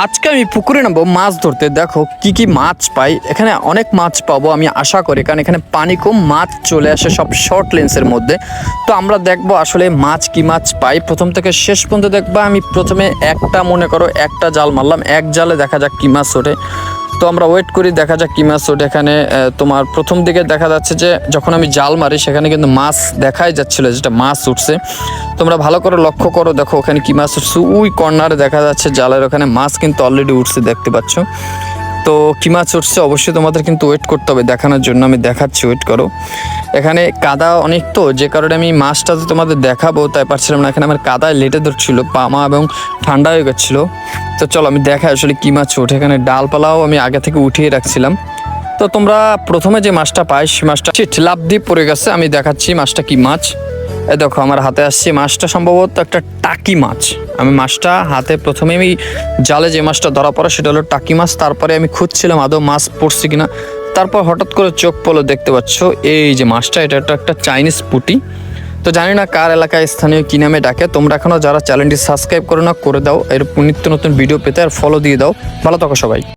আজকে আমি পুকুরে নামবো মাছ ধরতে। দেখো কি কি মাছ পাই এখানে, অনেক মাছ পাবো আমি আশা করি, কারণ এখানে পানি কম, মাছ চলে আসে সব শর্ট লেন্সের মধ্যে। তো আমরা দেখবো আসলে মাছ কি মাছ পাই, প্রথম থেকে শেষ পর্যন্ত দেখবা। আমি প্রথমে মনে করো একটা জাল মারলাম, এক জালে দেখা যাক কি মাছ ওঠে। তো আমরা ওয়েট করি, দেখা যাক কি মাছ ওঠে। এখানে তোমার প্রথম দিকে দেখা যাচ্ছে যে যখন আমি জাল মারি সেখানে কিন্তু মাছ দেখাই যাচ্ছিল, যেটা মাছ উঠছে। তোমরা ভালো করে লক্ষ্য করো, দেখো ওখানে কি মাছ উঠছে। ওই কর্নারে দেখা যাচ্ছে জালের ওখানে মাছ কিন্তু অলরেডি উঠছে, দেখতে পাচ্ছ। তো কি মাছ উঠছে অবশ্যই তোমাদের কিন্তু ওয়েট করতে হবে দেখানোর জন্য, আমি দেখাচ্ছি, ওয়েট করো। এখানে কাদা অনেক, তো যে কারণে আমি মাছটা তো তোমাদের দেখাবো তাই পারছিলাম না। এখানে আমার কাদায় লেটে ধরছিল পামা এবং ঠান্ডা হয়ে গেছিলো। তো চলো আমি দেখাই আসলে কি মাছ ওঠে। এখানে ডালপালাও আমি আগে থেকে উঠিয়ে রাখছিলাম। তো তোমরা প্রথমে যে মাছটা পাই সে মাছটা লাফ দিয়ে পড়ে গেছে, আমি দেখাচ্ছি মাছটা কি মাছ। এ দেখো আমার হাতে আসছে মাছটা, সম্ভবত একটা টাকি মাছ। আমি মাছটা হাতে প্রথমে আমি জালে যে মাছটা ধরা পড়ে সেটা হলো টাকি মাছ। তারপরে আমি খুঁজছিলাম আদৌ মাছ পড়ছে কিনা, তারপর হঠাৎ করে চোখ পড়লো, দেখতে পাচ্ছ এই যে মাছটা, এটা একটা চাইনিজ পুঁটি। তো জানি না কার এলাকায় স্থানীয় কী নামে ডাকে। তোমরা এখনও যারা চ্যানেলটি সাবস্ক্রাইব করো না, করে দাও এর নিত্য নতুন ভিডিও পেতে, আর ফলো দিয়ে দাও। ভালো থাকো সবাই।